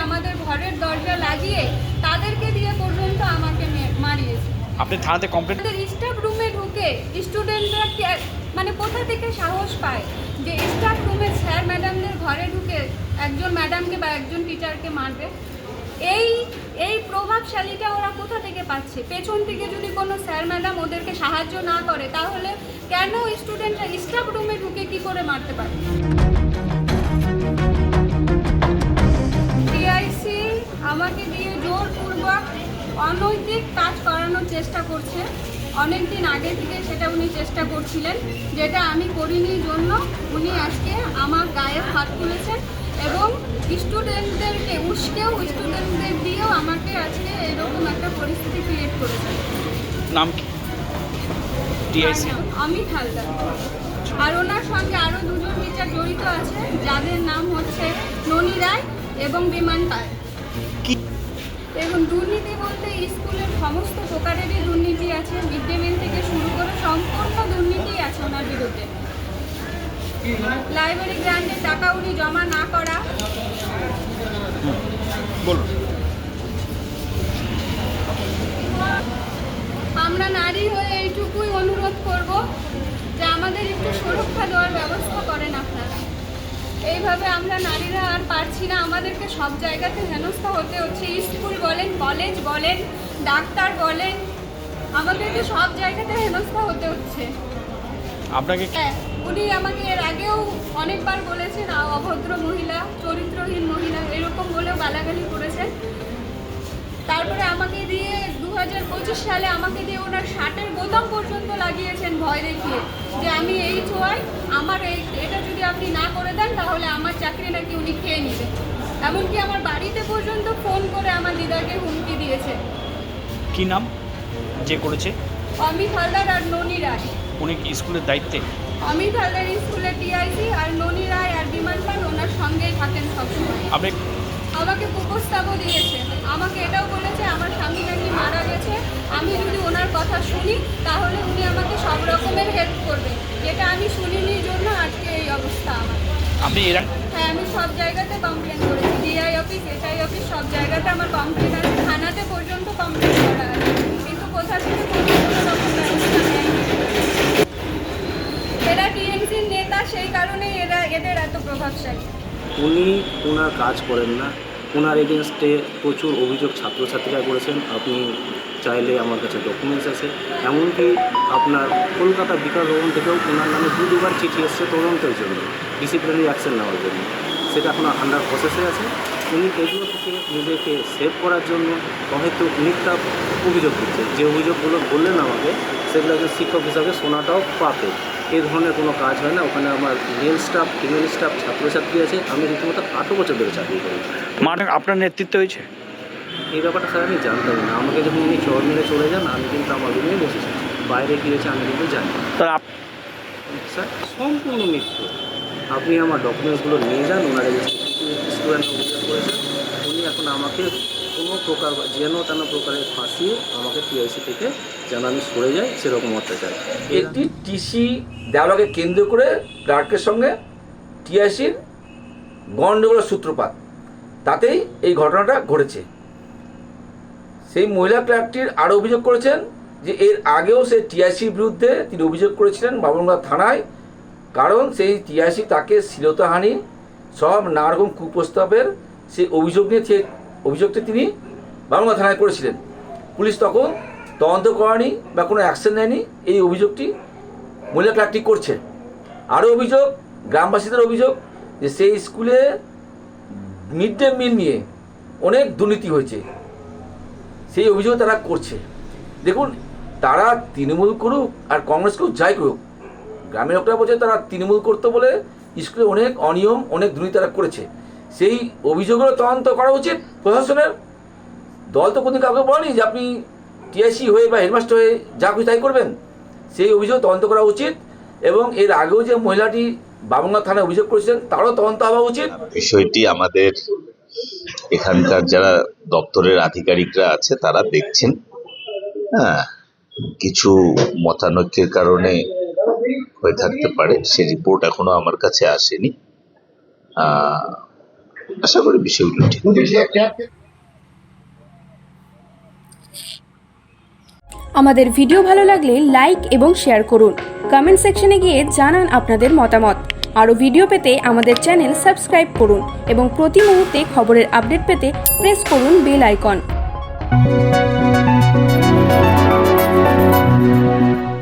আমাদের ঘরের দরজা লাগিয়ে তাদেরকে দিয়ে পর্যন্ত আমাকে মারিয়েছে। আপনি থানাতে কমপ্লেন? আমাদের স্টাফ রুমে ঢুকে স্টুডেন্টরা মানে কোথা থেকে সাহস পায় যে স্টাফ রুমে স্যার ম্যাডামদের ঘরে ঢুকে একজন ম্যাডামকে বা একজন টিচারকে মারবে? এই প্রভাবশালীটা ওরা কোথা থেকে পাচ্ছে? পেছন থেকে যদি কোনো স্যার ম্যাডাম ওদেরকে সাহায্য না করে তাহলে কেন স্টুডেন্টরা স্টাফ রুমে ঢুকে কি করে মারতে পারে? টিআইসি আমাকে দিয়ে জোরপূর্বক অনৈতিক কাজ করানোর চেষ্টা করছে। অনেক দিন আগে থেকে সেটা উনি চেষ্টা করছিলেন, যেটা আমি করিনি জন্য উনি আজকে আমার গায়ে হাত তুলেছেন এবং স্টুডেন্টদেরকে উস্কেও স্টুডেন্টদের দিয়েও আমাকে আজকে এরকম একটা পরিস্থিতি ক্রিয়েট করেছেন। নাম কি? টিআইসি অমিত হালদার। আর ওনার সঙ্গে আরও দুজন টিচার জড়িত আছে, যাদের নাম হচ্ছে ননী রায় এবং বিমান পাল। এবং দুর্নীতি বলতে স্কুলের সমস্ত প্রকারেরই দুর্নীতি আছে, মিড ডে মিল থেকে শুরু করে সম্পূর্ণ দুর্নীতি আছে ওনার বিরুদ্ধে। লাইব্রেরি গ্রান্টের টাকা উনি জমা না করা। বলুন। আমরা নারী হয়ে এইটুকুই অনুরোধ করব যে আমাদের একটু সুরক্ষা দেওয়ার ব্যবস্থা করেন আপনারা। এইভাবে আমরা নারীরা আর পারছি না, আমাদেরকে সব জায়গাতে হেনস্থা হতে হচ্ছে। স্কুল বলেন, কলেজ বলেন, ডাক্তার বলেন, আমাদেরকে সব জায়গাতে হেনস্থা হতে হচ্ছে। আপনাকে হ্যাঁ, উনি আমাকে এর আগেও অনেকবার বলেছেন অভদ্র মহিলা, চরিত্রহীন মহিলা এরকম বলেও গালাগালি করেছেন। তারপরে আমাকে দিয়ে 2025 সালে আমাকে দিয়ে ওনার শার্টের বোতাম পর্যন্ত লাগিয়েছেন ভয় দেখিয়ে যে আমি এই ছোঁয়াই, আমার এটা যদি আপনি না করে দেন তাহলে আমার চাকরি নাকি উনি খেয়ে নেবেন। এমনকি আমার বাড়িতে পর্যন্ত ফোন করে আমার দিদাকে হুমকি দিয়েছে। কি নাম যে করেছে? অমিত হালদার আর ননী রায়। উনি কি স্কুলের দায়িত্বে? অমিত হালদার স্কুলের টিআইসি আর ননী রায় আর বিমান পাল ওনার সঙ্গেই থাকেন সবসময়। আপনি আমাকে প্রস্তাবও দিয়েছে, আমাকে এটাও বলেছে আমার স্বামী নাকি মারা গেছে, আমি যদি ওনার কথা শুনি তাহলে উনি আমাকে সব রকমের হেল্প করবে, যেটা আমি শুনিনি জন্য আজকে এই অবস্থা আমার। আপনি এরা হ্যাঁ, আমি সব জায়গাতে কমপ্লেন করেছি, ডিআই অফিস, এসআই অফিস, সব জায়গাতে আমার কমপ্লেন আছে, থানাতে পর্যন্ত কমপ্লেন করা আছে, কিন্তু কোথা থেকে কোনো রকম ব্যবস্থা নেয়নি। এরা টিএমসির নেতা, সেই কারণেই এদের এত প্রভাবশালী। উনি ওনার কাজ করেন না, ওনার এগেনস্টে প্রচুর অভিযোগ ছাত্রছাত্রীরা করেছেন। আপনি চাইলে আমার কাছে ডকুমেন্টস আছে, এমনকি আপনার কলকাতা বিকাশ ভবন থেকেও ওনার নামে দুবার চিঠি এসছে তদন্তের জন্য, ডিসিপ্লিনারি অ্যাকশন নেওয়ার জন্য। সেটা এখন আন্ডার প্রসেসে আছে। উনি এগুলো থেকে নিজেকে সেভ করার জন্য হয়তো মিথ্যা অভিযোগ দিচ্ছে। যে অভিযোগগুলো বললেন আমাকে, সেগুলো একজন শিক্ষক হিসাবে শোনাটাও পাবে। এই ধরনের কোনো কাজ হয় না। ওখানে আমার মেল স্টাফ, ফিমেল স্টাফ, ছাত্রছাত্রী আছে। আমি রীতিমতো 8 বছর ধরে চাকরি করি। মাঠে আপনার নেতৃত্ব হয়েছে? এই ব্যাপারটা স্যার আমি জানতাম না। আমাকে যখন উনি চর মেরে চলে যান, আমি কিন্তু আমার রুমেই বসেছিলাম। বাইরে কী হয়েছে আমি কিন্তু জানি না। তাহলে স্যার সম্পূর্ণ মিথ্যে। আপনি আমার ডকুমেন্টসগুলো নিয়ে যান। ওনার স্টুডেন্ট অভিযোগ করেছেন, উনি এখন আমাকে কোনো প্রকার যেন তেন প্রকারে ফাঁসিয়ে আমাকে টিআইসি থেকে যেন আমি সরে যাই সেরকম অত্যাচার। একটি টিসি দেওয়াকে কেন্দ্র করে ক্লার্কের সঙ্গে টিআইসির গণ্ডগোলের সূত্রপাত, তাতেই এই ঘটনাটা ঘটেছে। সেই মহিলা ক্লার্কটির আরও অভিযোগ করেছেন যে এর আগেও সে টিআইসির বিরুদ্ধে তিনি অভিযোগ করেছিলেন বাবুরগঞ্জ থানায়, কারণ সেই টিআইসি তাকে শ্লীলতাহানি সব নানারকম কুপ্রস্তাবের সেই অভিযোগ নিয়ে সেই অভিযোগটি তিনি বাবুরগঞ্জ থানায় করেছিলেন। পুলিশ তখন তদন্ত করেনি বা কোনো অ্যাকশন নেয়নি। এই অভিযোগটি মহিলা ক্লার্কটি করছে। আরও অভিযোগ, গ্রামবাসীদের অভিযোগ যে সেই স্কুলে মিড ডে মিল নিয়ে অনেক দুর্নীতি হয়েছে, সেই অভিযোগ তারা করছে। দেখুন, তারা তৃণমূল করুক আর কংগ্রেস করুক, যাই করুক, গ্রামের লোকরা বলছে তারা তৃণমূল করতে বলে স্কুলে অনেক অনিয়ম, অনেক দুর্নীতি তারা করেছে। সেই অভিযোগগুলো তদন্ত করা উচিত প্রশাসনের। দল তো কোনোদিন কাউকে বলেনি যে আপনি টিআইসি হয়ে বা হেডমাস্টার হয়ে যা খুশি তাই করবেন। সেই অভিযোগ তদন্ত করা উচিত এবং এর আগেও যে মহিলাটি বাবুরগঞ্জ থানায় অভিযোগ করেছিলেন তারও তদন্ত হওয়া উচিত। বিষয়টি আমাদের এখানকার যারা দপ্তরের আধিকারিকরা আছে তারা দেখছেন। হ্যাঁ, কিছু মতানৈক্যের কারণে হয়ে থাকতে পারে, সে রিপোর্ট এখনো আমার কাছে আসেনি। আশা করি বিষয়গুলো ঠিক হবে। আমাদের ভিডিও ভালো লাগলে লাইক এবং শেয়ার করুন। কমেন্ট সেকশনে গিয়ে জানান আপনাদের মতামত। আরও ভিডিও পেতে আমাদের চ্যানেল সাবস্ক্রাইব করুন এবং প্রতি মুহূর্তে খবরের আপডেট পেতে প্রেস করুন বেল আইকন।